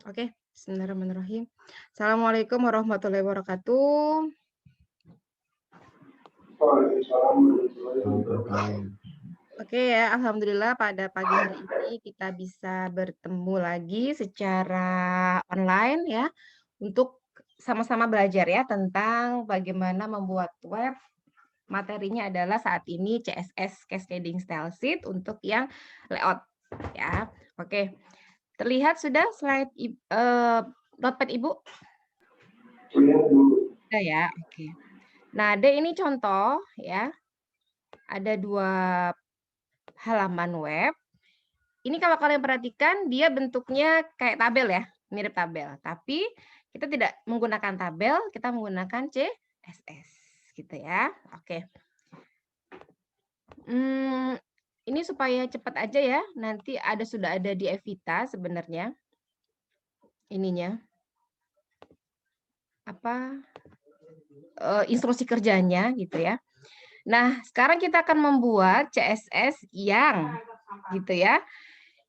Oke, bismillahirrahmanirrahim. Assalamualaikum warahmatullahi wabarakatuh. Oke ya, alhamdulillah pada pagi hari ini kita bisa bertemu lagi secara online ya, untuk sama-sama belajar ya tentang bagaimana membuat web. Materinya adalah saat ini CSS Cascading Style Sheet untuk yang layout ya. Oke, terlihat sudah slide notepad Ibu? Sudah ya, oke. Nah, D ini contoh ya, ada 2 halaman web. Ini kalau kalian perhatikan dia bentuknya kayak tabel ya, mirip tabel. Tapi kita tidak menggunakan tabel, kita menggunakan CSS gitu ya. Oke. Ini supaya cepat aja ya, nanti sudah ada di Evita sebenarnya. Ininya. Instruksi kerjanya gitu ya. Nah, sekarang kita akan membuat CSS yang gitu ya,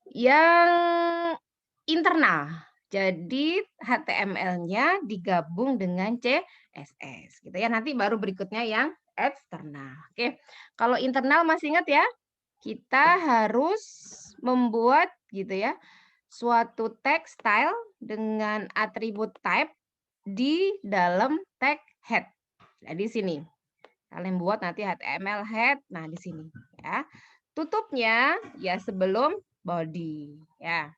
yang internal. Jadi HTML-nya digabung dengan CSS gitu ya. Nanti baru berikutnya yang eksternal. Oke. Kalau internal masih ingat ya? Kita harus membuat gitu ya, suatu tag style dengan atribut type di dalam tag head. Nah, di sini. Kalian buat nanti HTML head, nah di sini ya. Tutupnya ya sebelum body ya.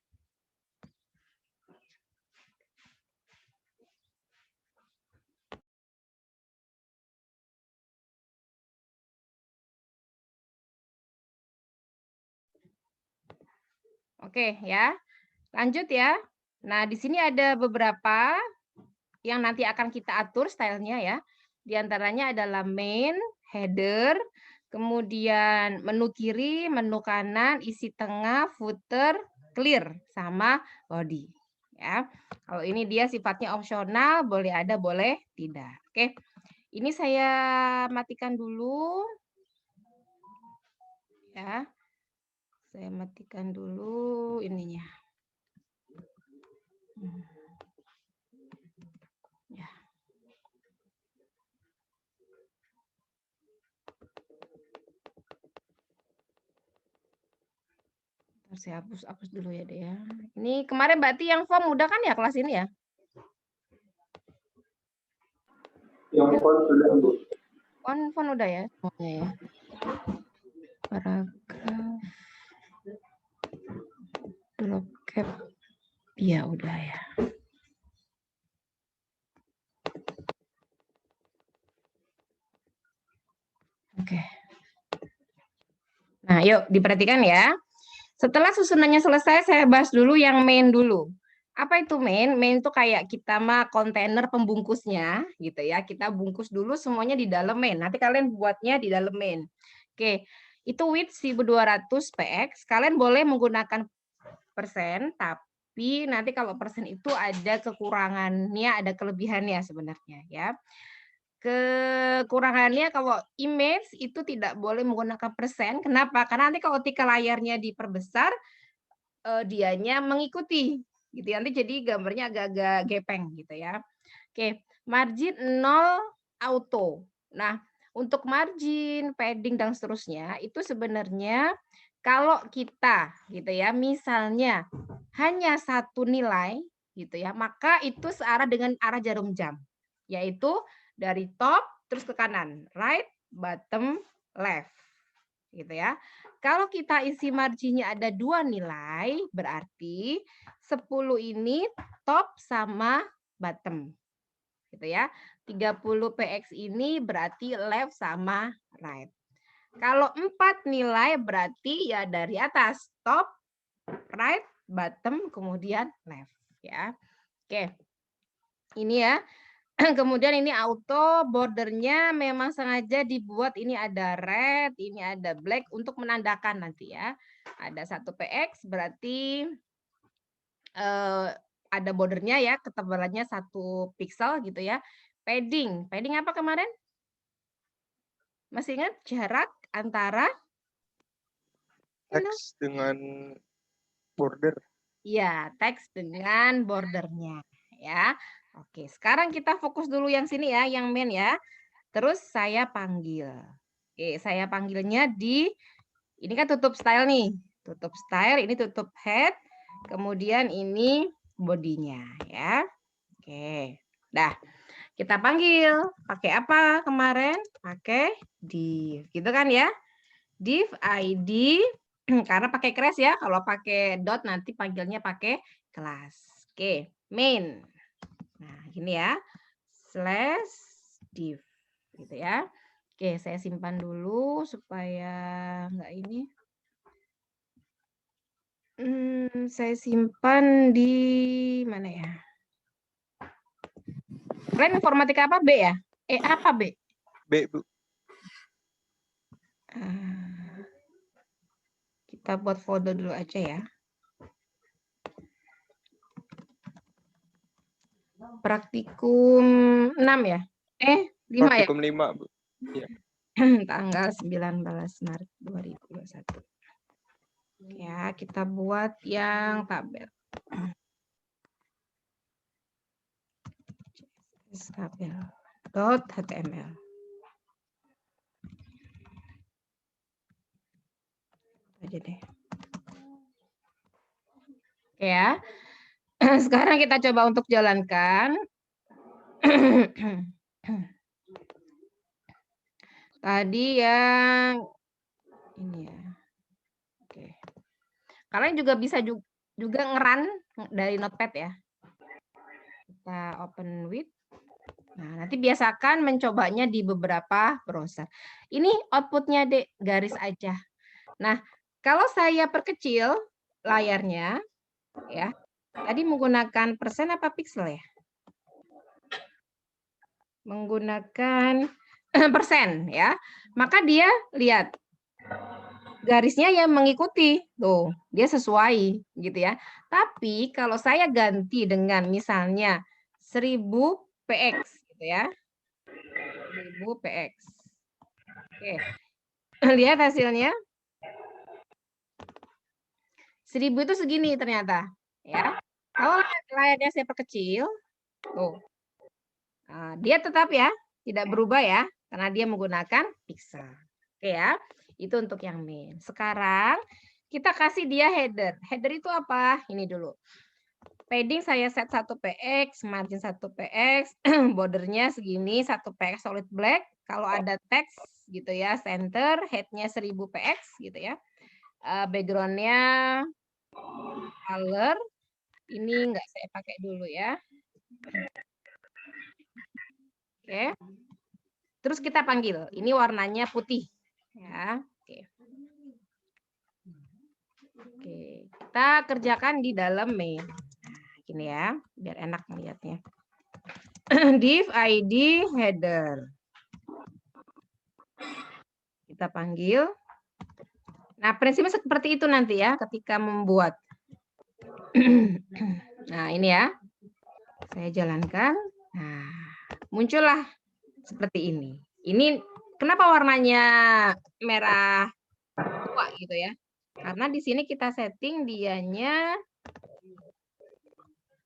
Oke ya. Lanjut ya. Nah, di sini ada beberapa yang nanti akan kita atur stylenya ya. Di antaranya adalah main, header, kemudian menu kiri, menu kanan, isi tengah, footer, clear, sama body. Ya, kalau ini dia sifatnya opsional, boleh ada, boleh tidak. Oke, ini saya matikan dulu. Ya, saya matikan dulu ininya. Ya. Saya hapus dulu ya deh ya. Ini kemarin Mbak Ti yang form udah kan ya kelas ini ya? Yang font sudah Bu. Font udah ya semuanya ya. Paragraf. Drop cap. Iya udah ya. Oke. Nah, yuk diperhatikan ya. Setelah susunannya selesai, saya bahas dulu yang main dulu. Apa itu main? Main itu kayak kita mah kontainer pembungkusnya gitu ya. Kita bungkus dulu semuanya di dalam main. Nanti kalian buatnya di dalam main. Oke. Itu width 1200 px. Kalian boleh menggunakan persen, tapi nanti kalau persen itu ada kekurangannya, ada kelebihannya sebenarnya ya. Kekurangannya kalau image itu tidak boleh menggunakan persen. Kenapa? Karena nanti kalau ketika layarnya diperbesar, dianya mengikuti gitu ya. Nanti jadi gambarnya agak-agak gepeng gitu ya. Oke, margin 0 auto. Nah, untuk margin, padding dan seterusnya itu sebenarnya kalau kita gitu ya, misalnya hanya satu nilai gitu ya, maka itu searah dengan arah jarum jam, yaitu dari top terus ke kanan, right, bottom, left, gitu ya. Kalau kita isi marginnya ada 2 nilai, berarti 10 ini top sama bottom, gitu ya. 30 px ini berarti left sama right. Kalau 4 nilai berarti ya dari atas, top, right, bottom, kemudian left ya. Oke. Ini ya. Kemudian ini auto bordernya memang sengaja dibuat ini ada red, ini ada black untuk menandakan nanti ya. Ada 1 px berarti ada bordernya ya, ketebalannya 1 pixel gitu ya. Padding, padding apa kemarin? Masih ingat jarak antara teks dengan border. Ya, teks dengan bordernya ya. Oke, sekarang kita fokus dulu yang sini ya, yang main ya. Terus saya panggil. Oke, saya panggilnya ini kan tutup style nih. Tutup style, ini tutup head. Kemudian ini bodinya ya. Oke. Dah, kita panggil. Pakai apa kemarin? Pakai div. Gitu kan ya? Div ID karena pakai crash ya. Kalau pakai dot nanti panggilnya pakai kelas. Oke, main. Nah, gini ya. Slash div gitu ya. Oke, saya simpan dulu supaya enggak ini. Saya simpan di mana ya? Kalian informatika apa B ya? Apa B? B, Bu. Kita buat folder dulu aja ya. Praktikum 6 ya? 5 ya? Praktikum 5, Bu. Ya. Tanggal 19 Maret 2021. Ya, kita buat yang tabel. Tabel.html. Aja deh. Oke ya. Sekarang kita coba untuk jalankan. Tadi yang ini ya. Oke. Kalian juga bisa juga ngeran dari Notepad ya. Kita open with. Nah, nanti biasakan mencobanya di beberapa browser. Ini outputnya Dek, garis aja. Nah, kalau saya perkecil layarnya, ya, tadi menggunakan persen apa pixel ya? Menggunakan persen ya. Maka dia lihat garisnya yang mengikuti. Tuh, dia sesuai gitu ya. Tapi kalau saya ganti dengan misalnya 1000 px gitu ya. 1000 px. Oke. Lihat hasilnya. 1000 itu segini ternyata ya. Kalau layarnya saya perkecil, tuh. Nah, dia tetap ya, tidak berubah ya, karena dia menggunakan pixel. Oke ya, itu untuk yang main. Sekarang kita kasih dia header. Header itu apa? Ini dulu. Padding saya set 1 px, margin 1 px, bordernya segini 1 px solid black. Kalau ada teks gitu ya, center, headnya 1000 px gitu ya. Backgroundnya color, ini enggak saya pakai dulu ya. Oke. Terus kita panggil, ini warnanya putih. Ya, oke. Oke, kita kerjakan di dalam main. Nah, gini ya, biar enak melihatnya. Div ID header. Kita panggil. Nah, prinsipnya seperti itu nanti ya ketika membuat. Nah, ini ya. Saya jalankan. Nah, muncullah seperti ini. Ini kenapa warnanya merah tua gitu ya? Karena di sini kita setting dianya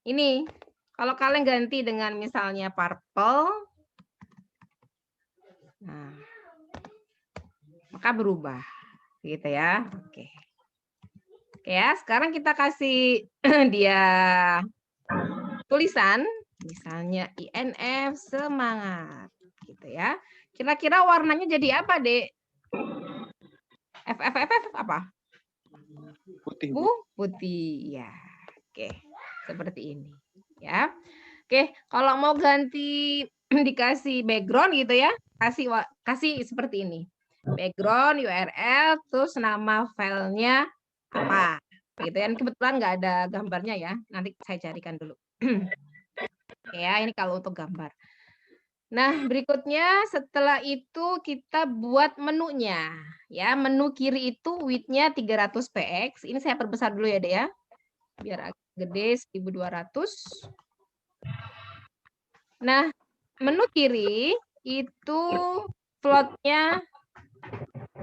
ini. Kalau kalian ganti dengan misalnya purple, nah, maka berubah gitu ya. Oke. Oke ya, sekarang kita kasih dia tulisan, misalnya INF semangat gitu ya. Kira-kira warnanya jadi apa, Dek? FFFF apa? Putih, Bu, Bu. putih. Ya. Oke, seperti ini ya. Oke, kalau mau ganti dikasih background gitu ya, kasih seperti ini. Background URL terus nama filenya apa gitu ya. Kebetulan nggak ada gambarnya ya, nanti saya carikan dulu. Ya, ini kalau untuk gambar. Nah, berikutnya setelah itu kita buat menunya ya. Menu kiri itu width-nya 300 px. Ini saya perbesar dulu ya Dek ya, biar agak gede 1200. Nah, menu kiri itu floatnya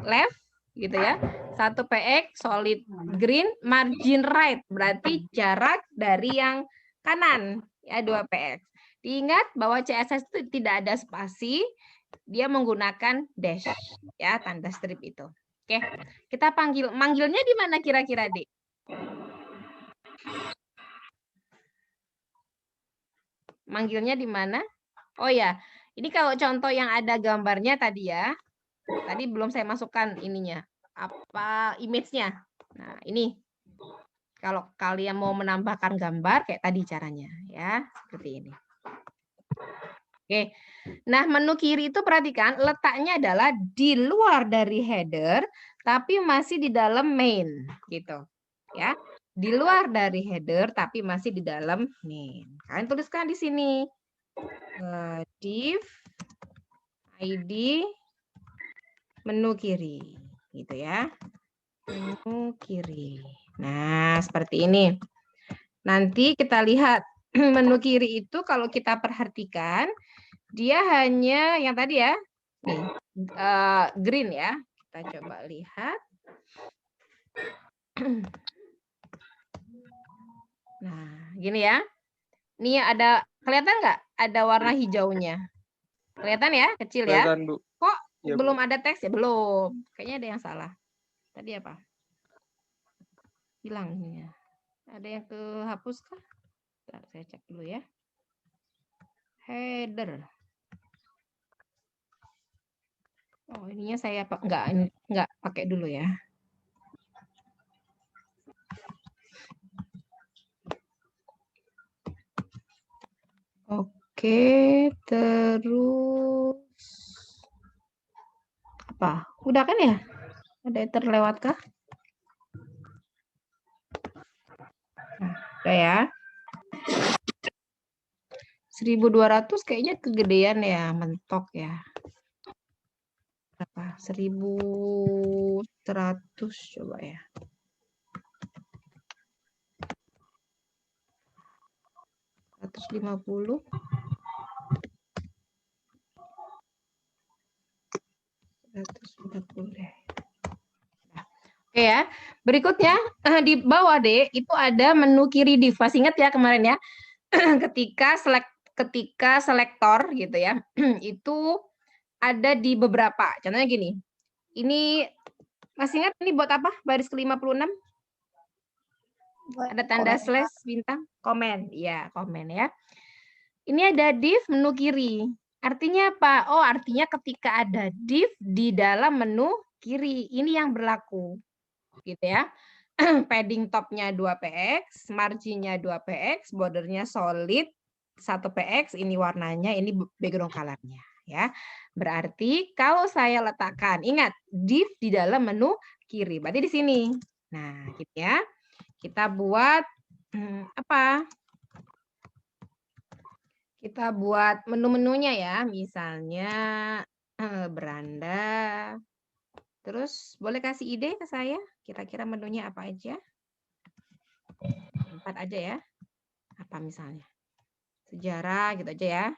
left gitu ya. 1 px solid green, margin right berarti jarak dari yang kanan ya 2 px. Diingat bahwa CSS itu tidak ada spasi, dia menggunakan dash ya, tanda strip itu. Oke, kita manggilnya di mana kira-kira, Dek? Manggilnya di mana? Oh ya, ini kalau contoh yang ada gambarnya tadi ya. Tadi belum saya masukkan ininya. Apa image-nya. Nah, ini. Kalau kalian mau menambahkan gambar kayak tadi caranya ya, seperti ini. Oke. Nah, menu kiri itu perhatikan letaknya adalah di luar dari header tapi masih di dalam main gitu. Ya. Di luar dari header tapi masih di dalam main. Kalian tuliskan di sini. Div ID menu kiri gitu ya. Menu kiri. Nah, seperti ini. Nanti kita lihat menu kiri itu kalau kita perhatikan dia hanya yang tadi ya, nih green ya. Kita coba lihat. Nah, gini ya. Ini ada kelihatan nggak? Ada warna hijaunya. Kelihatan ya, kecil ya. Kelihatan, Bu. Kok Ya, Bu. belum ada teks ya? Belum. Kayaknya ada yang salah. Tadi apa? Hilang ini ya. Ada yang kehapus kah? Bentar, saya cek dulu ya. Header. Oh, ininya saya enggak pakai dulu ya. Oke, terus apa? Udah kan ya? Ada yang terlewat kah? Nah, udah ya. 1.200 kayaknya kegedean ya, mentok ya. Berapa? 1.100 coba ya. $150. 140 deh. Oke ya. Berikutnya di bawah deh itu ada menu kiri div. Masih ingat ya kemarin ya. ketika selektor gitu ya. Itu ada di beberapa. Contohnya gini. Ini masih ingat ini buat apa? Baris ke-56? Ada tanda slash bintang komen. Iya, komen ya. Ini ada div menu kiri. Artinya apa? Oh, artinya ketika ada div di dalam menu kiri. Ini yang berlaku. Gitu ya. Padding topnya 2px, marginnya 2px, bordernya solid 1px, ini warnanya, ini background colornya ya. Berarti kalau saya letakkan, ingat div di dalam menu kiri, berarti di sini. Nah, gitu ya. Kita buat apa? Kita buat menu-menunya ya, misalnya beranda. Terus boleh kasih ide ke saya, kira-kira menunya apa aja? 4 aja ya. Apa misalnya? Sejarah gitu aja ya.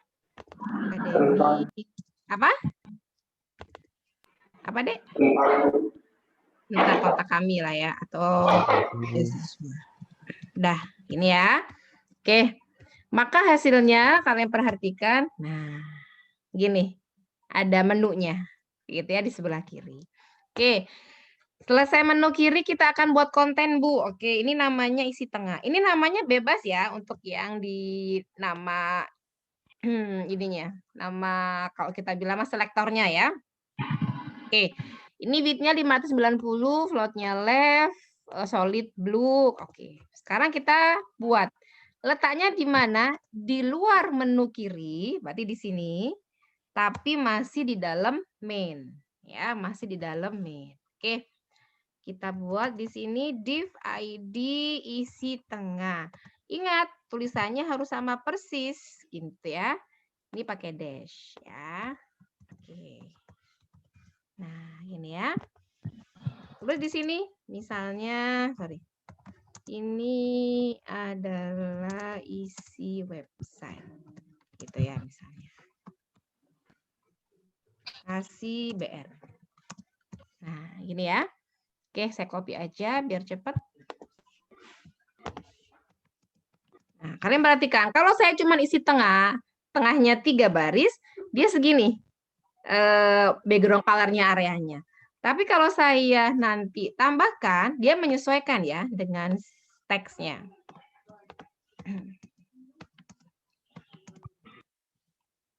Akademik. Apa? Apa, Dek? Tentang kota kami lah ya. Atau udah, ini ya. Oke. Maka hasilnya kalian perhatikan. Nah, gini. Ada menunya. Gitu ya di sebelah kiri. Oke. Selesai menu kiri, kita akan buat konten, Bu. Oke, ini namanya isi tengah. Ini namanya bebas ya untuk yang di nama ininya. Nama kalau kita bilang selektornya ya. Oke. Ini width-nya 590, float-nya left, solid blue. Oke. Sekarang kita buat. Letaknya di mana? Di luar menu kiri, berarti di sini. Tapi masih di dalam main. Ya, masih di dalam main. Oke. Kita buat di sini div ID isi tengah. Ingat, tulisannya harus sama persis gitu ya. Ini pakai dash ya. Oke. Nah, ini ya. Terus di sini misalnya, ini adalah isi website. Gitu ya misalnya. Kasih BR. Nah, gini ya. Oke, saya copy aja biar cepat. Nah, kalian perhatikan, kalau saya cuma isi tengahnya 3 baris, dia segini background color-nya areanya. Tapi kalau saya nanti tambahkan, dia menyesuaikan ya dengan teksnya.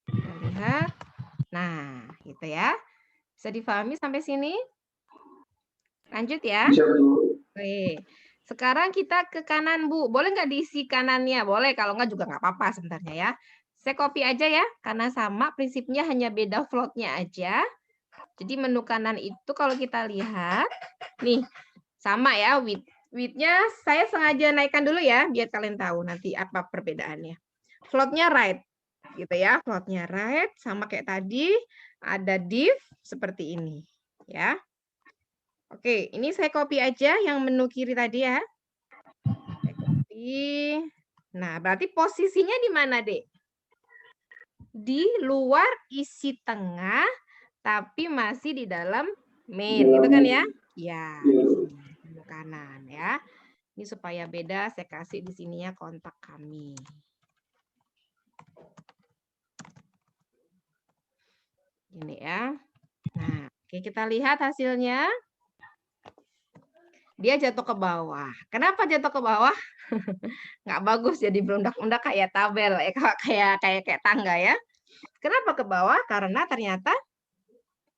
Kita lihat. Nah, gitu ya. Bisa difahami sampai sini? Lanjut ya. Bisa, Bu. Oke. Sekarang kita ke kanan, Bu. Boleh nggak diisi kanannya? Boleh, kalau nggak juga nggak apa-apa sebenarnya ya. Saya copy aja ya, karena sama prinsipnya hanya beda float-nya aja. Jadi menu kanan itu kalau kita lihat, nih sama ya width-nya saya sengaja naikkan dulu ya, biar kalian tahu nanti apa perbedaannya. Float-nya right, gitu ya. Float-nya right, sama kayak tadi, ada div seperti ini, ya. Oke, ini saya copy aja yang menu kiri tadi ya. Saya copy. Nah, berarti posisinya di mana, Dek? Di luar isi tengah, tapi masih di dalam main, gitu kan ya? Ya, di sini, menu kanan ya. Ini supaya beda, saya kasih di sininya kontak kami. Ini ya. Nah, oke, kita lihat hasilnya. Dia jatuh ke bawah. Kenapa jatuh ke bawah? Nggak bagus jadi berundak-undak kayak tabel, kayak tangga ya. Kenapa ke bawah? Karena ternyata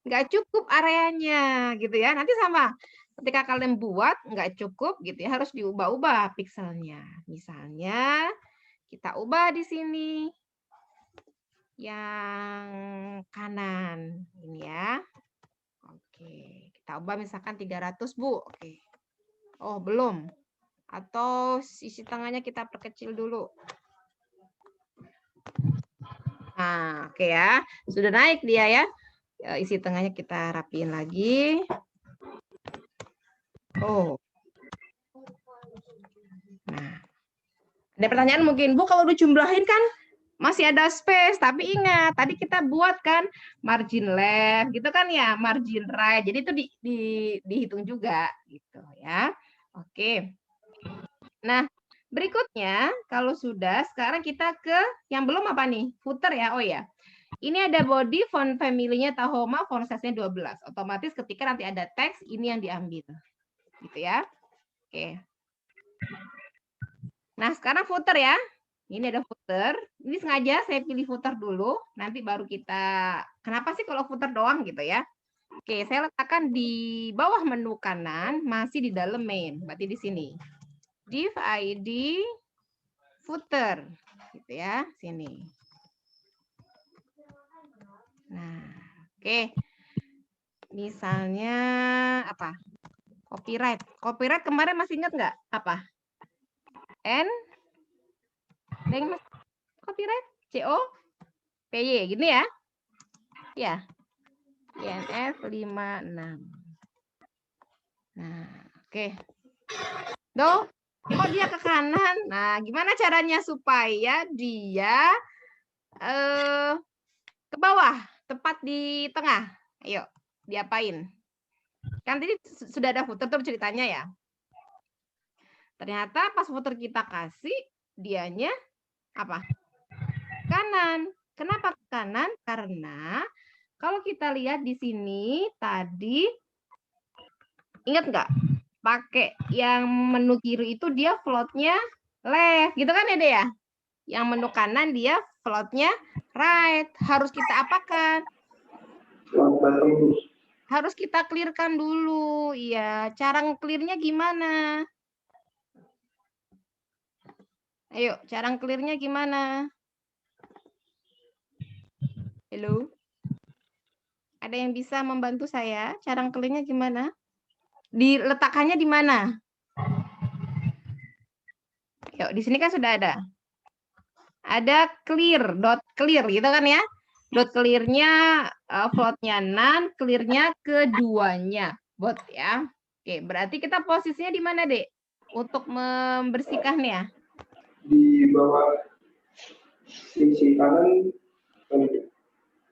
nggak cukup areanya gitu ya. Nanti sama ketika kalian buat nggak cukup gitu ya, harus diubah-ubah pikselnya. Misalnya kita ubah di sini yang kanan ini ya. Oke, kita ubah misalkan 300, Bu. Oke. Oh, belum. Atau sisi tangannya kita perkecil dulu. Nah, oke ya. Sudah naik dia ya. Isi tengahnya kita rapiin lagi. Oh. Nah. Ada pertanyaan mungkin, Bu, kalau dijumlahin kan masih ada space, tapi ingat tadi kita buat kan margin left gitu kan ya, margin right. Jadi itu dihitung juga gitu ya. Oke. Nah, berikutnya kalau sudah, sekarang kita ke yang belum apa nih? Footer ya. Oh ya. Ini ada body font family-nya Tahoma, font size-nya 12. Otomatis ketika nanti ada teks, ini yang diambil. Gitu ya. Oke. Nah, sekarang footer ya. Ini ada footer. Ini sengaja saya pilih footer dulu. Nanti baru kita... Kenapa sih kalau footer doang gitu ya? Oke, saya letakkan di bawah menu kanan, masih di dalam main. Berarti di sini. Div ID footer. Gitu ya, sini. Nah, oke. Misalnya apa? Copyright. Copyright kemarin masih ingat nggak? Apa? N copyright CO PY gini ya. Ya. INF 56. Nah, oke. Do, kok dia ke kanan? Nah, gimana caranya supaya dia ke bawah, tepat di tengah? Ayo, diapain? Kan tadi sudah ada footer tuh ceritanya ya. Ternyata pas footer kita kasih, dianya apa? Kanan. Kenapa kanan? Karena kalau kita lihat di sini tadi, ingat nggak? Pakai yang menu kiri itu dia float-nya left, gitu kan ya Dea? Yang menu kanan dia float-nya right. Harus kita apakan? Harus kita clear-kan dulu. Iya, cara nge-clear-nya gimana? Ayo, cara clear-nya gimana? Halo? Ada yang bisa membantu saya? Cara clear-nya gimana? Diletakkannya di mana? Yuk, di sini kan sudah ada. Ada clear, dot clear gitu kan ya. Dot clear-nya float-nya none, clear-nya keduanya. Bot ya. Oke, berarti kita posisinya di mana, Dek? Untuk membersihkannya. Di bawah sisi kanan.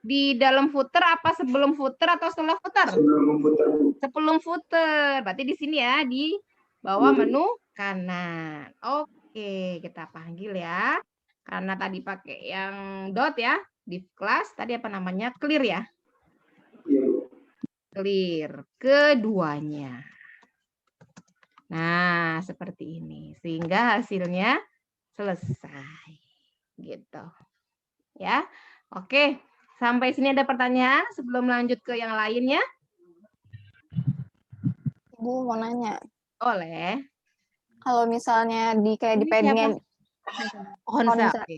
Di dalam footer apa sebelum footer atau setelah footer? Sebelum memutar, Bu. Sebelum footer. Berarti di sini ya, di bawah menu kanan. Oke, kita panggil ya. Karena tadi pakai yang dot ya, div class. Tadi apa namanya? Clear ya? Iya, Bu. Clear. Keduanya. Nah, seperti ini. Sehingga hasilnya selesai. Gitu. Ya. Oke. Sampai sini ada pertanyaan sebelum lanjut ke yang lainnya? Bu mau nanya, Oleh. kalau misalnya di kayak di Ini siapa? paddingnya, Honza. Honza. Oke.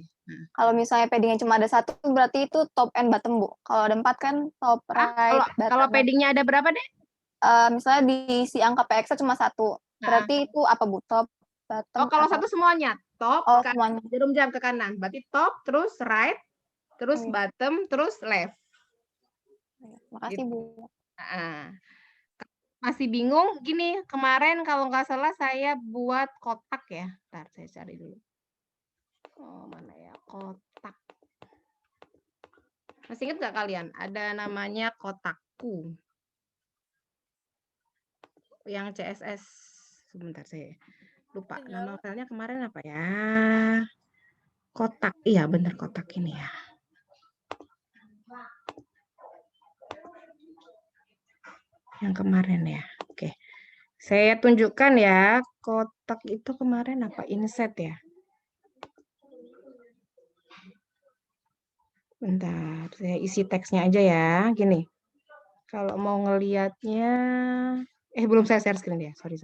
Kalau misalnya paddingnya cuma ada 1, berarti itu top and bottom, Bu. Kalau ada 4 kan top right, Kalau bottom. paddingnya ada berapa deh? Misalnya diisi angka PX-nya cuma 1, berarti itu apa, Bu? Top, bottom, Oh, kalau atau satu semuanya. Top, oh semuanya? jarum jam ke kanan. Berarti top, terus right, terus Iya. bottom, terus left. Makasih, Bu. Nah, masih bingung? Gini, kemarin kalau nggak salah saya buat kotak ya. Ntar saya cari dulu. Oh, mana ya? Kotak. Masih ingat nggak kalian? Ada namanya kotakku. Yang CSS. Sebentar saya lupa. Nama filenya kemarin apa ya? Kotak. Iya, benar kotak ini ya. Yang kemarin ya. Oke. Saya tunjukkan ya. Kotak itu kemarin apa? Inset ya. Bentar, saya isi teksnya aja ya. Gini. Kalau mau ngelihatnya, belum saya share screen ya. Sorry.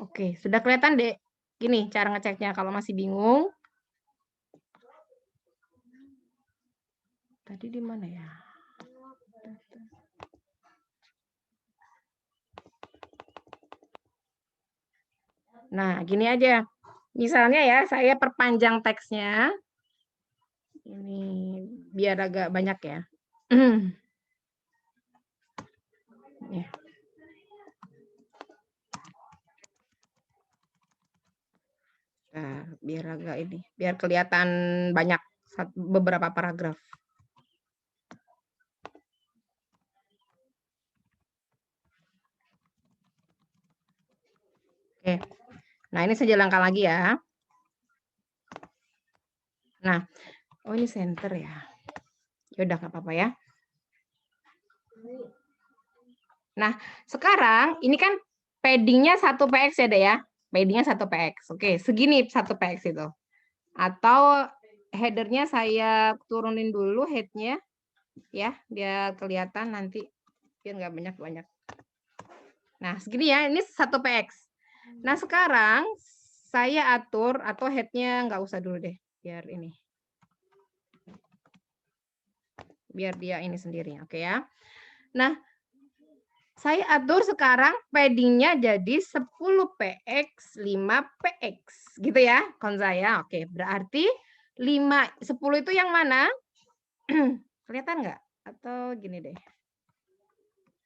Oke, sudah kelihatan, Dek. Gini cara ngeceknya kalau masih bingung. Tadi di mana ya? Nah, gini aja. Misalnya ya, saya perpanjang teksnya. Ini biar agak banyak ya. Ya. Nah, biar agak ini, biar kelihatan banyak beberapa paragraf. Oke. Nah, ini saya jalankan lagi ya. Nah, oh ini center ya. Ya udah nggak apa-apa ya. Nah, sekarang ini kan paddingnya 1 PX ya, Dek ya. Paddingnya 1 PX. Oke, segini 1 PX itu. Atau headernya saya turunin dulu headnya ya, biar kelihatan nanti biar nggak banyak-banyak. Nah, segini ya, ini 1 PX. Nah, sekarang saya atur atau headnya nggak usah dulu deh, biar ini. Biar dia ini sendiri, oke ya. Nah, saya atur sekarang paddingnya jadi 10 PX, 5 PX. Gitu ya, kon saya. Oke, berarti 5, 10 itu yang mana? Kelihatan nggak? Atau gini deh.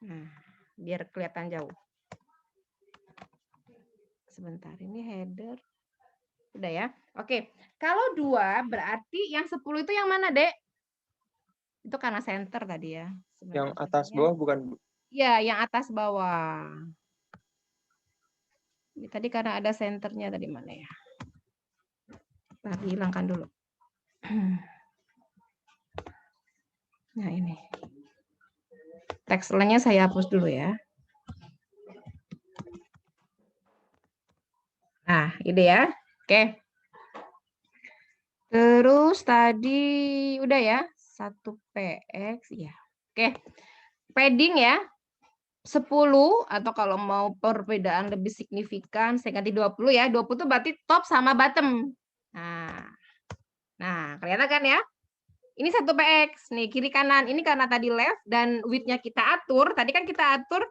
Nah, biar kelihatan jauh. Sebentar, ini header. Udah ya. Oke, kalau 2 berarti yang 10 itu yang mana, Dek? Itu karena center tadi ya. Sebentar, Yang atas bawah bukan, Bu? Ya, yang atas bawah. Ini tadi karena ada senternya tadi mana ya? Tadi hilangkan dulu. Nah, ini. Teksturnya saya hapus dulu ya. Nah, ide ya. Oke. Terus tadi udah ya. 1 PX ya. Oke. Padding ya. 10 atau kalau mau perbedaan lebih signifikan saya ganti 20 ya. 20 itu berarti top sama bottom. Nah, kelihatan kan ya? Ini 1 PX nih kiri kanan. Ini karena tadi left dan width-nya kita atur. Tadi kan kita atur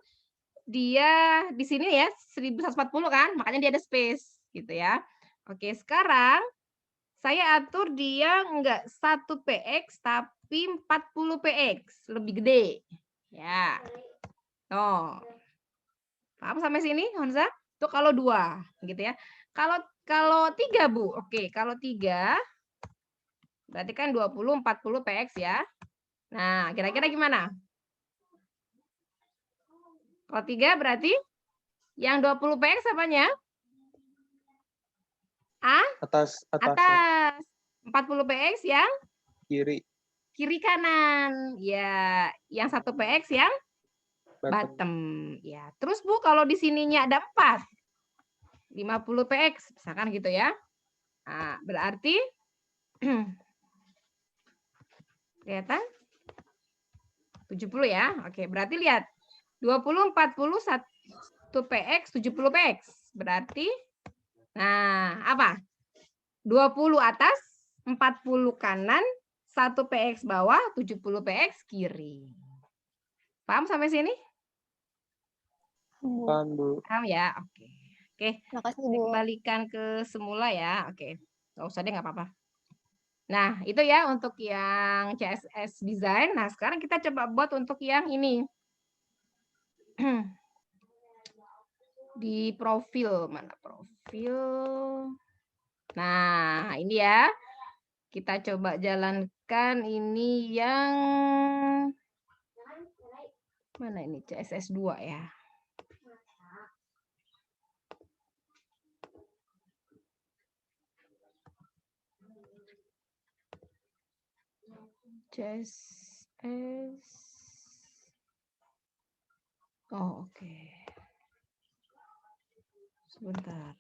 dia di sini ya 1140 kan, makanya dia ada space gitu ya. Oke, sekarang saya atur dia enggak 1 PX tapi 40 PX, lebih gede. Ya. Oh. Paham sampai sini, Honza? Itu kalau 2 gitu ya. Kalau 3, Bu. Oke, kalau 3 Berarti kan 20, 40 PX ya. Nah, kira-kira gimana? Kalau 3 berarti yang 20 PX apanya? Atas, atasnya. Atas. 40 PX yang Kiri. kiri kanan. Ya, yang 1 PX yang Bottom. bottom. Ya, terus Bu kalau di sininya ada 4. 50 PX, misalkan gitu ya. Nah, berarti kelihatan 70 ya. Oke, berarti lihat 20, 40, 1 PX, 70 PX. Berarti nah, apa? 20 atas, 40 kanan, 1 PX bawah, 70 PX kiri. Paham sampai sini? Bu. Paham, Bu. Paham ya? Oke. Oke, Makasih, saya Bu. kembalikan ke semula ya. Oke, nggak usah deh, nggak apa-apa. Nah, itu ya untuk yang CSS design. Nah, sekarang kita coba buat untuk yang ini. Di profil, mana profil? Nah, ini ya. Kita coba jalankan ini yang mana ini? CSS 2 ya. CSS. Oh, oke. Sebentar.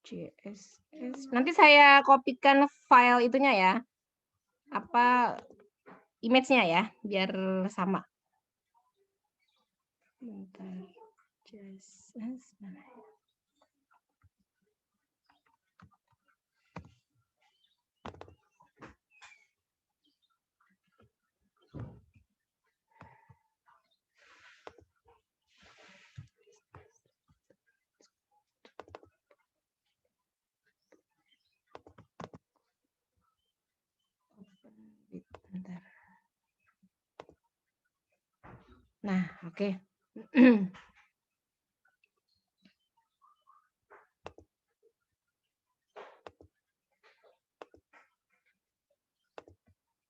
CSS. Nanti saya kopikan file itunya ya. Apa image-nya ya, biar sama. Bentar. CSS mana ya? Bentar. Nah, oke.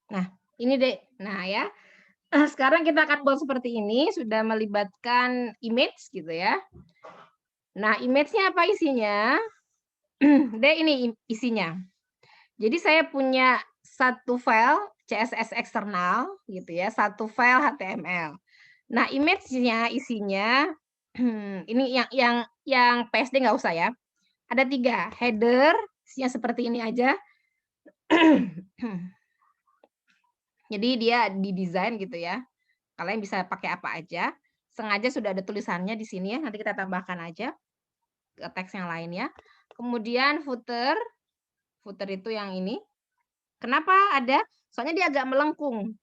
Nah, ini deh. Nah, ya. Sekarang kita akan buat seperti ini, sudah melibatkan image gitu ya. Nah, image-nya apa isinya? Deh, ini isinya. Jadi saya punya satu file CSS eksternal gitu ya, satu file HTML. Nah, image-nya isinya ini yang PSD nggak usah ya. Ada 3, header isinya seperti ini aja. Jadi dia didesain gitu ya. Kalian bisa pakai apa aja. Sengaja sudah ada tulisannya di sini ya. Nanti kita tambahkan aja ke teks yang lainnya. Kemudian footer. Footer itu yang ini. Kenapa ada? Soalnya dia agak melengkung.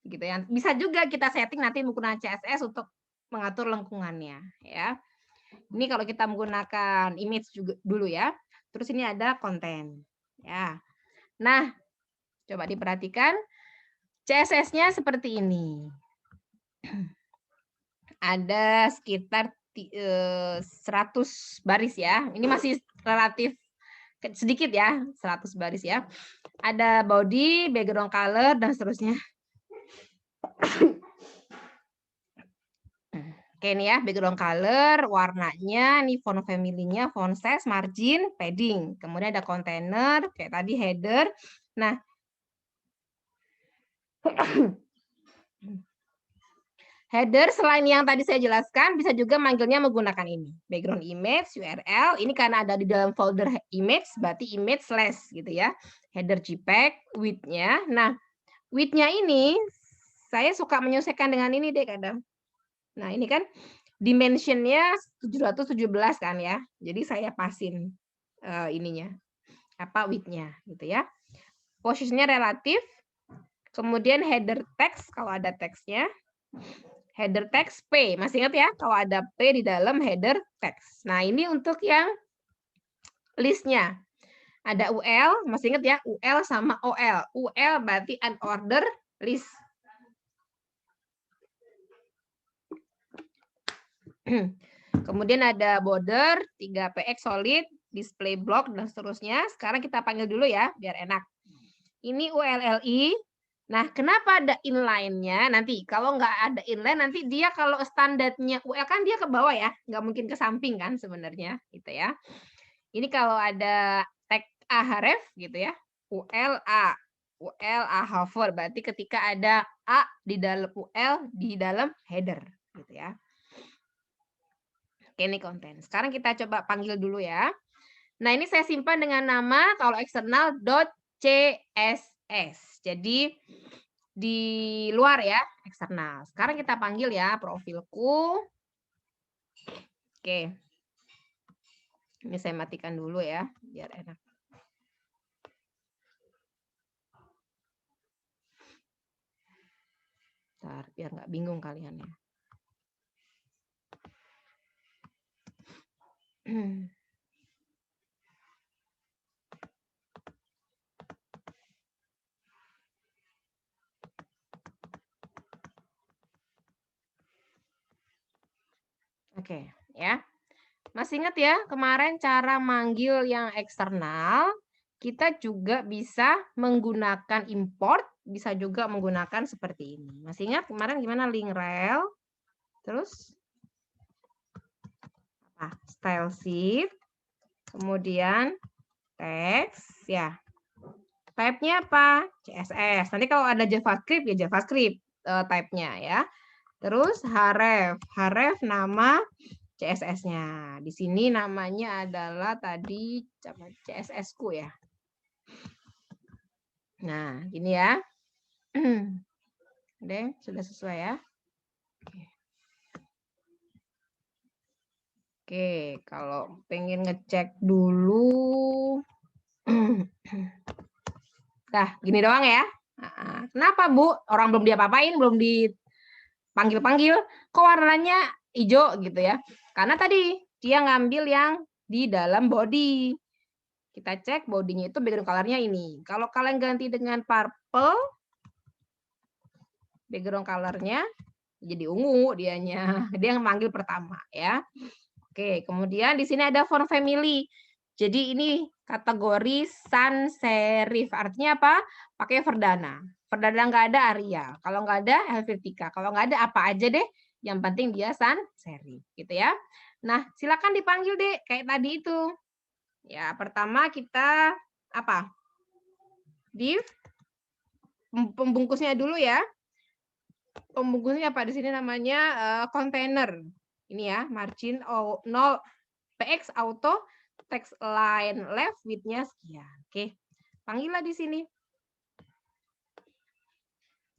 Gitu ya. Bisa juga kita setting nanti menggunakan CSS untuk mengatur lengkungannya ya. Ini kalau kita menggunakan image juga dulu ya. Terus ini ada konten. Ya. Nah, coba diperhatikan CSS-nya seperti ini. Ada sekitar 100 baris ya. Ini masih relatif sedikit ya, 100 baris ya. Ada body, background color, dan seterusnya. Oke, ini ya, background color, warnanya, ini font family-nya, font size, margin, padding. Kemudian ada container, kayak tadi header. Nah, header selain yang tadi saya jelaskan, bisa juga manggilnya menggunakan ini. Background image, URL, ini karena ada di dalam folder image, berarti image slash gitu ya. Header JPEG, width-nya. Nah, width-nya ini, saya suka menyesuaikan dengan ini deh kadang. Nah, ini kan dimensionnya 717 kan ya. Jadi saya pasin ininya, apa width-nya gitu ya. Posisinya relatif. Kemudian header text kalau ada teksnya. Header text P. Masih ingat ya kalau ada P di dalam header text. Nah, ini untuk yang listnya. Ada UL, masih ingat ya, UL sama OL. UL berarti unordered list. Kemudian ada border, 3px solid, display block, dan seterusnya. Sekarang kita panggil dulu ya, biar enak. Ini ULLI. Nah, kenapa ada inline-nya? Nanti kalau nggak ada inline, nanti dia kalau standarnya UL kan dia ke bawah ya, nggak mungkin ke samping kan sebenarnya, gitu ya. Ini kalau ada tag A href gitu ya, ULA, ULA hover, berarti ketika ada A di dalam UL di dalam header, gitu ya. Oke, ini konten. Sekarang kita coba panggil dulu ya. Nah, ini saya simpan dengan nama kalau eksternal .css. Jadi di luar ya, eksternal. Sekarang kita panggil ya profilku. Oke. Ini saya matikan dulu ya, biar enak. Bentar, biar nggak bingung kalian ya. Oke, ya. Masih ingat ya, kemarin cara manggil yang eksternal, kita juga bisa menggunakan import, bisa juga menggunakan seperti ini. Masih ingat kemarin gimana link rel, terus apa? Style sheet, kemudian teks, ya. Type-nya apa? CSS. Nanti kalau ada JavaScript, ya JavaScript type-nya ya. Terus href nama CSS-nya. Di sini namanya adalah tadi CSS-ku ya. Nah, gini ya. Udah, sudah sesuai ya. Oke, kalau pengen ngecek dulu. Nah, gini doang ya. Kenapa, Bu? Orang belum diapa-apain, belum dipanggil-panggil, kok warnanya hijau gitu ya. Karena tadi dia ngambil yang di dalam body. Kita cek bodinya itu background color-nya ini. Kalau kalian ganti dengan purple, background color-nya jadi ungu dianya. Dia yang manggil pertama ya. Oke, kemudian di sini ada font family. Jadi ini kategori sans serif. Artinya apa? Pakai Verdana. Verdana nggak ada Arial. Kalau nggak ada Helvetica. Kalau nggak ada apa aja deh. Yang penting dia sans serif, gitu ya. Nah, silakan dipanggil deh kayak tadi itu. Ya, pertama kita apa? Div pembungkusnya dulu ya. Pembungkusnya apa di sini namanya container. Ini ya, margin 0 px auto text line left width-nya sekian. Oke. Panggillah di sini.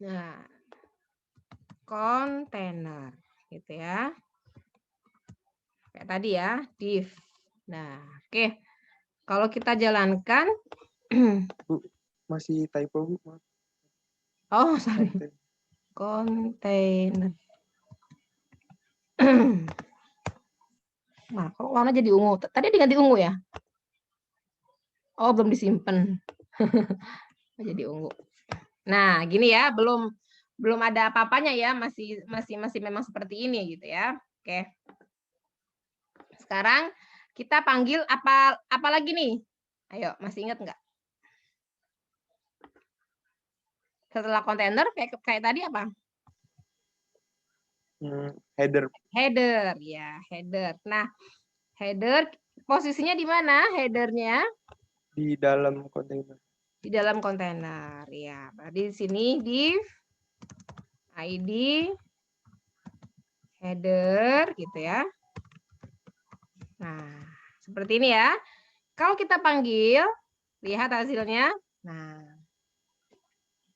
Nah, container gitu ya. Kayak tadi ya, div. Nah, oke. Kalau kita jalankan Bu, masih typo, Bu. oh, sorry. Konten. Container. Nah, kok warna jadi ungu? Tadi diganti ungu ya? Oh, belum disimpan. Jadi ungu. Nah, gini ya, belum ada apa-apanya ya, masih memang seperti ini gitu ya. Oke. Sekarang kita panggil apa lagi nih? Ayo, masih ingat nggak? Setelah kontainer kayak tadi apa? Header. Header, ya, header. Nah, header posisinya di mana headernya? Di dalam kontainer. Di dalam kontainer, ya. Berarti di sini div id header gitu ya. Nah, seperti ini ya. Kalau kita panggil, lihat hasilnya. Nah,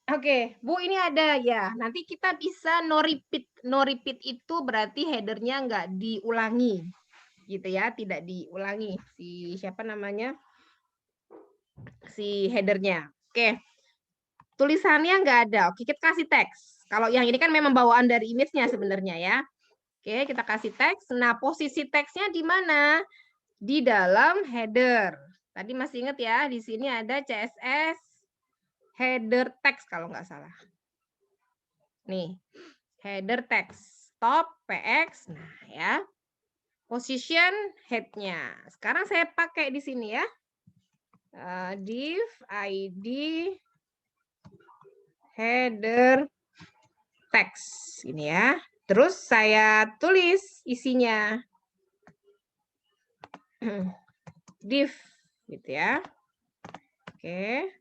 oke, Bu, ini ada ya. Nanti kita bisa no repeat. No repeat itu berarti headernya nggak diulangi, gitu ya, tidak diulangi. Siapa namanya? Si headernya. Oke, tulisannya nggak ada. Oke, kita kasih teks. Kalau yang ini kan memang bawaan dari image-nya sebenarnya ya. Oke, kita kasih teks. Nah, posisi teksnya di mana? Di dalam header. Tadi masih ingat ya, di sini ada CSS header text kalau nggak salah. Nih, header text, top, px. Nah, ya. position head-nya. Sekarang saya pakai di sini ya. Div ID header text ini ya. Terus saya tulis isinya. Div gitu ya. Oke.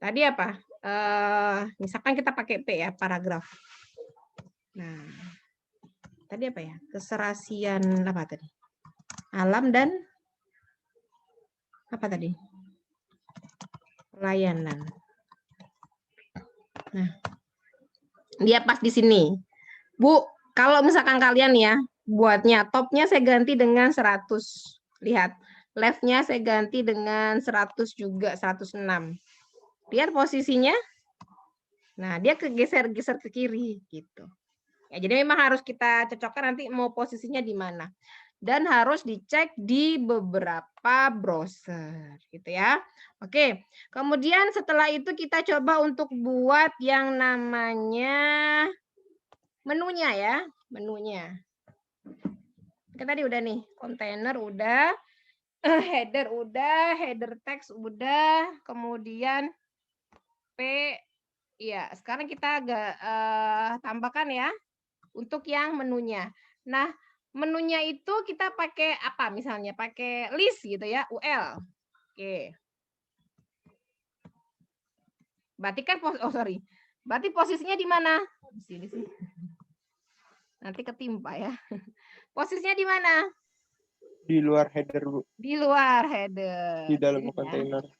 Tadi apa? Misalkan kita pakai P ya, paragraf. Nah, tadi apa ya? Keserasian apa tadi? Alam dan apa tadi? Pelayanan. Nah, dia pas di sini. Bu, kalau misalkan kalian ya, buatnya topnya saya ganti dengan 100. Lihat, left-nya saya ganti dengan 100 juga, 106. Lihat posisinya. Nah, dia kegeser-geser ke kiri gitu. Ya, jadi memang harus kita cocokkan nanti mau posisinya di mana. Dan harus dicek di beberapa browser gitu ya. Oke, kemudian setelah itu kita coba untuk buat yang namanya menunya ya, menunya. Kita tadi udah nih, kontainer udah, header text udah, kemudian P, ya sekarang kita agak tambahkan ya untuk yang menunya. Nah, menunya itu kita pakai apa misalnya? Pakai list gitu ya, UL. Oke. Berarti kan, berarti posisinya di mana? Di sini sih. Nanti ketimpa ya. Posisinya di mana? Di luar header, Bu. Di luar header. Di dalam Sini kontainer. ya.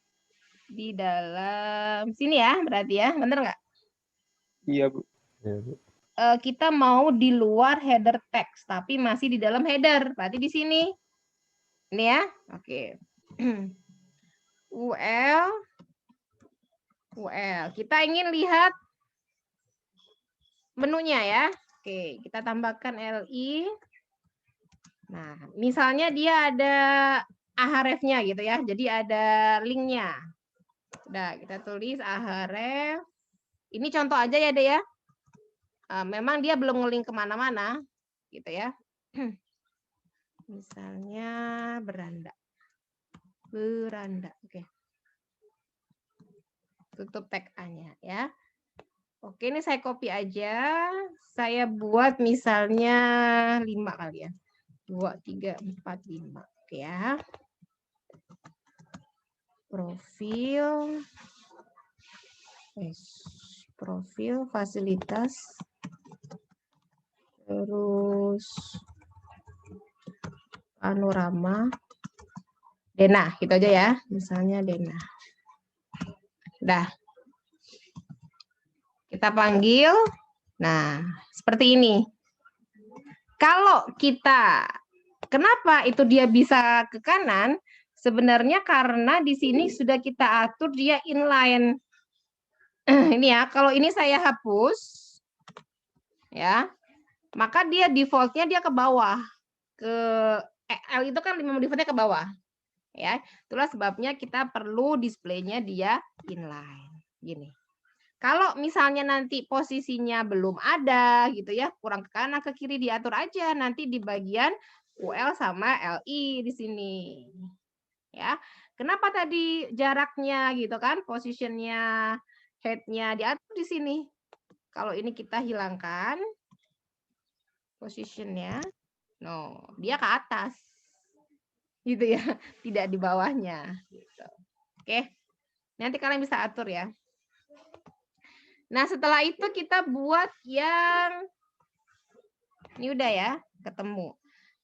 Di dalam sini ya, berarti ya, bener nggak? Iya, Bu. Kita mau di luar header text, tapi masih di dalam header. Berarti di sini. Ini ya. Oke. UL. Kita ingin lihat menunya ya. Oke, kita tambahkan LI. Nah, misalnya dia ada ahref-nya gitu ya. Jadi ada linknya. Udah, kita tulis ahref. Ini contoh aja ya, Dek ya. Memang dia belum nge-link kemana-mana. Gitu ya. Misalnya beranda. Oke. Tutup tag A-nya ya. Oke, ini saya copy aja. Saya buat misalnya 5 kali ya. 2, 3, 4, 5. Oke ya. Profil. Profil, fasilitas. Terus panorama. Dena, gitu aja ya. Misalnya Dena. Udah. Kita panggil. Nah, seperti ini. Kalau kita, kenapa itu dia bisa ke kanan? Sebenarnya karena di sini sudah kita atur dia inline. Ini ya, kalau ini saya hapus, ya, maka dia defaultnya dia ke bawah. L itu kan defaultnya ke bawah. Ya, itulah sebabnya kita perlu displaynya dia inline. Gini. Kalau misalnya nanti posisinya belum ada gitu ya, kurang ke kanan ke kiri diatur aja nanti di bagian UL sama LI di sini. Ya. Kenapa tadi jaraknya gitu kan, positionnya, head-nya diatur di sini. Kalau ini kita hilangkan positionnya, no, dia ke atas. Gitu ya, tidak di bawahnya. Gitu. Oke, nanti kalian bisa atur ya. Nah, setelah itu kita buat yang ini udah ya, ketemu.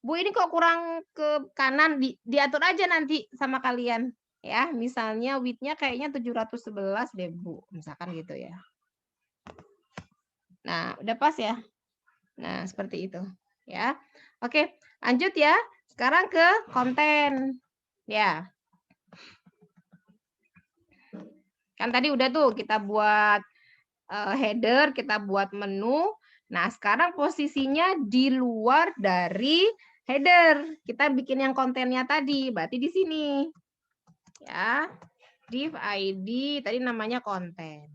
Bu, ini kok kurang ke kanan, diatur aja nanti sama kalian. Ya, misalnya width-nya kayaknya 711 deh, Bu. Misalkan gitu ya. Nah, udah pas ya. Nah, seperti itu. Ya. Oke, lanjut ya. Sekarang ke konten. Ya. Kan tadi udah tuh kita buat header, kita buat menu. Nah, sekarang posisinya di luar dari header. Kita bikin yang kontennya tadi, berarti di sini. Ya. Div ID, tadi namanya konten.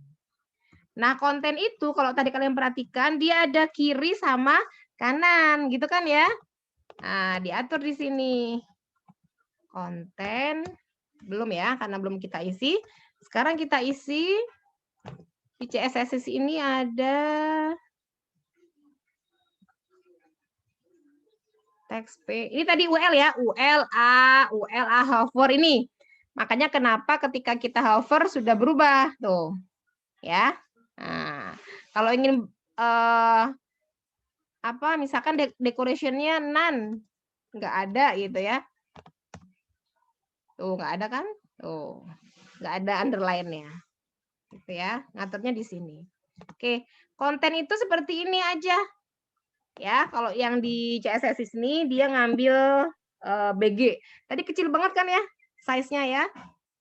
Nah, konten itu kalau tadi kalian perhatikan, dia ada kiri sama kanan, gitu kan ya? Nah, diatur di sini. Konten, belum ya, karena belum kita isi. Sekarang kita isi, di CSS ini ada teks P. Ini tadi UL ya, ULA hover ini. Makanya kenapa ketika kita hover sudah berubah tuh, ya. Nah, kalau ingin misalkan decoration-nya none, nggak ada gitu ya. Tuh nggak ada kan? Tuh nggak ada underline-nya, gitu ya. Ngaturnya di sini. Oke, konten itu seperti ini aja. Ya, kalau yang di CSS ini dia ngambil BG. Tadi kecil banget kan ya size-nya ya.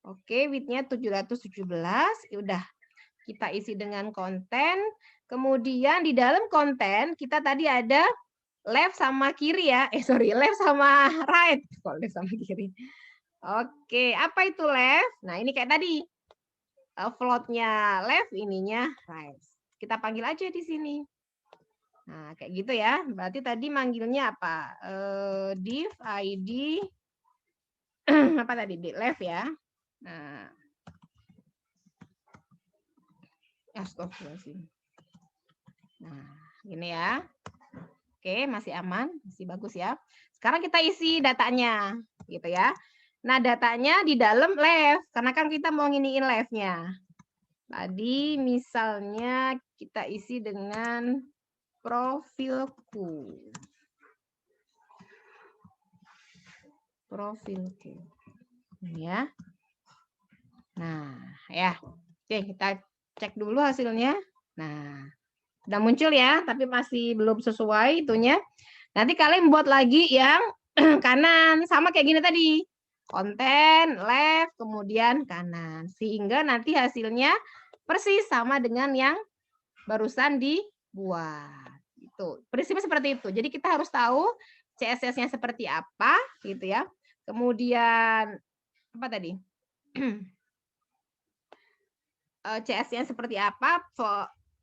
Oke, width-nya 717. Ya udah. Kita isi dengan konten. Kemudian di dalam konten kita tadi ada left sama kiri ya. Left sama right. Kok left sama kiri? Oke, apa itu left? Nah, ini kayak tadi. Float-nya left, ininya right. Kita panggil aja di sini. Nah, kayak gitu ya. Berarti tadi manggilnya apa? Div ID apa tadi? Left ya. Nah. Astagfirullahaladzim. Nah, gini ya. Oke, masih aman, masih bagus ya. Sekarang kita isi datanya, gitu ya. Nah, datanya di dalam left, karena kan kita mau nginiin left-nya. Tadi misalnya kita isi dengan profilku. Profilku. Ya. Nah, ya. Oke, kita cek dulu hasilnya. Nah, udah muncul ya, tapi masih belum sesuai itunya. Nanti kalian buat lagi yang kanan, sama kayak gini tadi. Konten, left, kemudian kanan. Sehingga nanti hasilnya persis sama dengan yang barusan dibuat. Itu prinsipnya seperti itu. Jadi kita harus tahu CSS-nya seperti apa, gitu ya. Kemudian apa tadi? CS-nya seperti apa,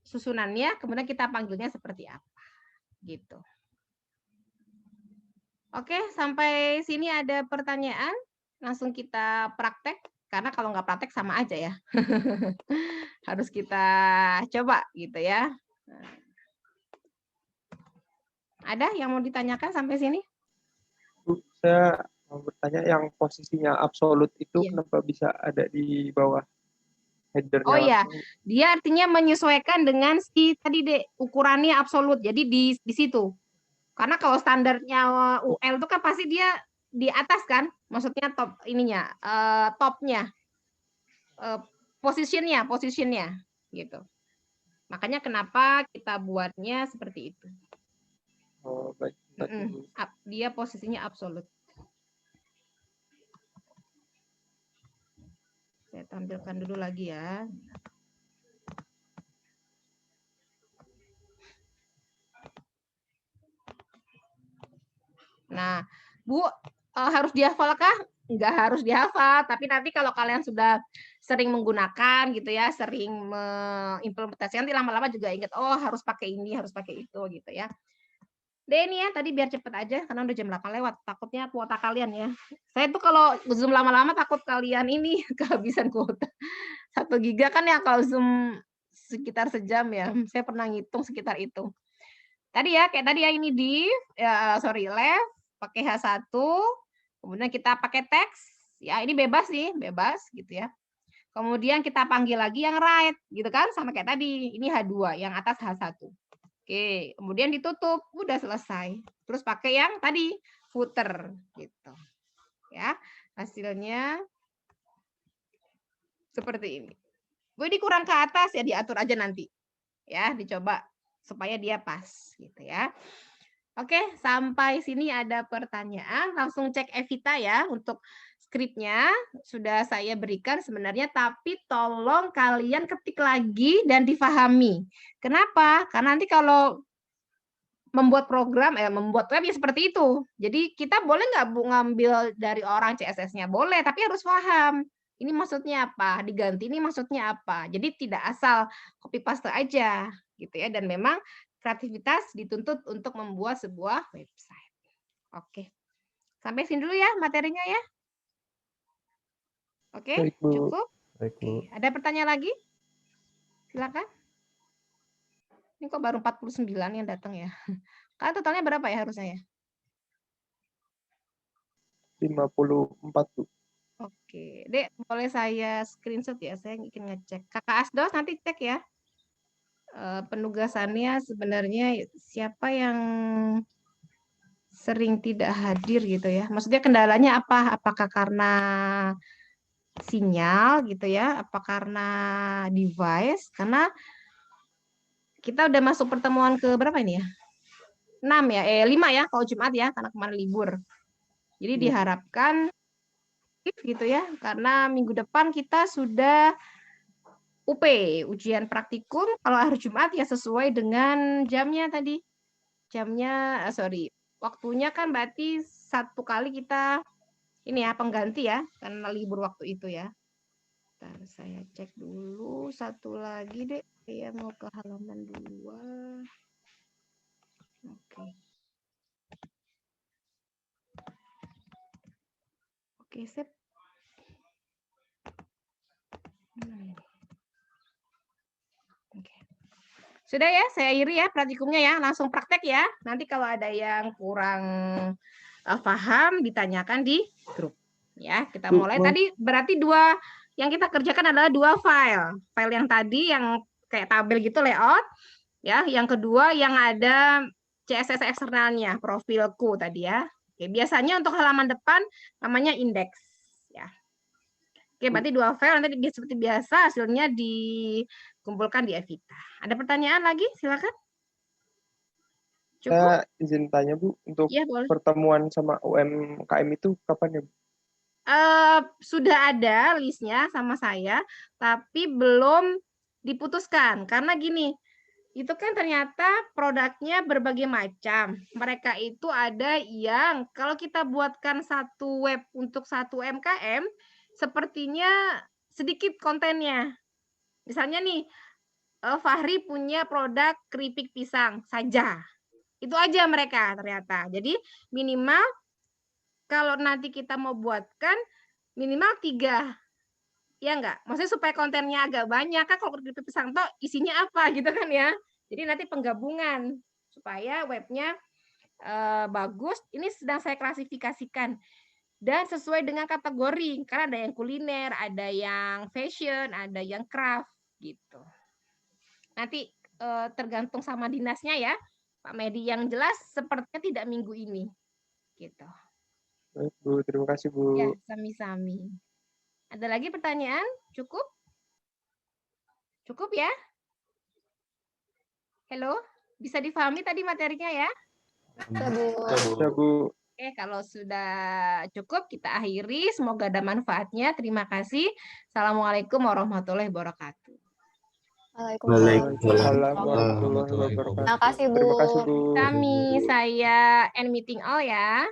susunannya, kemudian kita panggilnya seperti apa, gitu. Oke, sampai sini ada pertanyaan, langsung kita praktek, karena kalau nggak praktek sama aja ya. Harus kita coba, gitu ya. Ada yang mau ditanyakan sampai sini? Bu, saya mau bertanya yang posisinya absolut itu kenapa bisa ada di bawah header-nya? Oh iya, dia artinya menyesuaikan dengan si tadi ukurannya absolut. Jadi di situ. Karena kalau standarnya UL itu kan pasti dia di atas kan, maksudnya top ininya, topnya, positionnya, gitu. Makanya kenapa kita buatnya seperti itu. Oh, baik. Dia posisinya absolut. Saya tampilkan dulu lagi ya. Nah, Bu, harus dihafalkah? Enggak harus dihafal, tapi nanti kalau kalian sudah sering menggunakan gitu ya, sering mengimplementasikan, nanti lama-lama juga ingat, oh harus pakai ini, harus pakai itu gitu ya. Ini ya, tadi biar cepet aja, karena udah jam 8 lewat, takutnya kuota kalian ya. Saya tuh kalau Zoom lama-lama takut kalian ini kehabisan kuota. 1 giga kan ya kalau Zoom sekitar sejam ya, saya pernah ngitung sekitar itu. Tadi ya, kayak tadi ya ini left, pakai H1, kemudian kita pakai teks, ya ini bebas sih, bebas gitu ya. Kemudian kita panggil lagi yang right, gitu kan, sama kayak tadi, ini H2, yang atas H1. Oke, kemudian ditutup, udah selesai. Terus pakai yang tadi, footer, gitu. Ya, hasilnya seperti ini. Bu, ini kurang ke atas ya diatur aja nanti. Ya, dicoba supaya dia pas gitu ya. Oke, sampai sini ada pertanyaan, langsung cek Evita ya untuk skripnya sudah saya berikan sebenarnya, tapi tolong kalian ketik lagi dan difahami. Kenapa? Karena nanti kalau membuat program, membuat web ya seperti itu. Jadi kita boleh nggak Bu ngambil dari orang CSS-nya? Boleh, tapi harus paham. Ini maksudnya apa? Diganti ini maksudnya apa? Jadi tidak asal copy paste aja gitu ya. Dan memang kreativitas dituntut untuk membuat sebuah website. Oke. Sampai sini dulu ya materinya ya. Oke, Baik, Bu. cukup. Baik, Bu. Oke. Ada pertanyaan lagi? Silakan. Ini kok baru 49 yang datang ya. Kalian totalnya berapa ya harusnya ya? 54, Bu. Oke, Dek, boleh saya screenshot ya? Saya ingin ngecek. Kakak Asdos nanti cek ya. Penugasannya sebenarnya siapa yang sering tidak hadir gitu ya? Maksudnya kendalanya apa? Apakah karena sinyal gitu ya? Apa karena device? Karena kita udah masuk pertemuan ke berapa ini ya? 6 ya? 5 ya kalau Jumat ya, karena kemarin libur. Jadi diharapkan gitu ya, karena minggu depan kita sudah UP, ujian praktikum. Kalau hari Jumat ya sesuai dengan jamnya tadi. Jamnya, waktunya kan berarti satu kali kita ini ya pengganti ya, karena libur waktu itu ya. Bentar, saya cek dulu satu lagi deh. Saya mau ke halaman 2. Oke. Oke, sip. Oke. Sudah ya, saya akhiri ya praktikumnya ya, langsung praktek ya. Nanti kalau ada yang kurang paham ditanyakan di grup. Ya, kita mulai. Tadi berarti yang kita kerjakan adalah 2 file. File yang tadi yang kayak tabel gitu layout, ya. Yang kedua yang ada CSS eksternalnya, profilku tadi ya. Oke, biasanya untuk halaman depan namanya indeks ya. Oke, berarti 2 file nanti seperti biasa hasilnya dikumpulkan di Evita. Ada pertanyaan lagi? Silakan. Cukup? Saya izin tanya, Bu, untuk Ya, boleh. pertemuan sama UMKM itu kapan ya, Bu? Sudah ada listnya sama saya, tapi belum diputuskan. Karena gini, itu kan ternyata produknya berbagai macam. Mereka itu ada yang kalau kita buatkan satu web untuk satu UMKM, sepertinya sedikit kontennya. Misalnya nih, Fahri punya produk keripik pisang saja. Itu aja mereka ternyata. Jadi minimal kalau nanti kita mau buatkan minimal 3. Ya enggak? Maksudnya supaya kontennya agak banyak kan kalau keripik pisang toh isinya apa gitu kan ya. Jadi nanti penggabungan supaya webnya bagus. Ini sedang saya klasifikasikan dan sesuai dengan kategori karena ada yang kuliner, ada yang fashion, ada yang craft gitu. Nanti tergantung sama dinasnya ya, Pak Medi. Yang jelas sepertinya tidak minggu ini gitu. Baik, Bu. Terima kasih, Bu. Ya, sami-sami. Ada lagi pertanyaan? Cukup? Cukup ya? Halo? Bisa difahami tadi materinya ya? Ya, Bu. Oke, kalau sudah cukup kita akhiri. Semoga ada manfaatnya. Terima kasih. Assalamualaikum warahmatullahi wabarakatuh. Waalaikumsalam warahmatullahi wabarakatuh. Terima kasih, Bu. Terima kasih, Bu. Kami, saya end meeting all ya.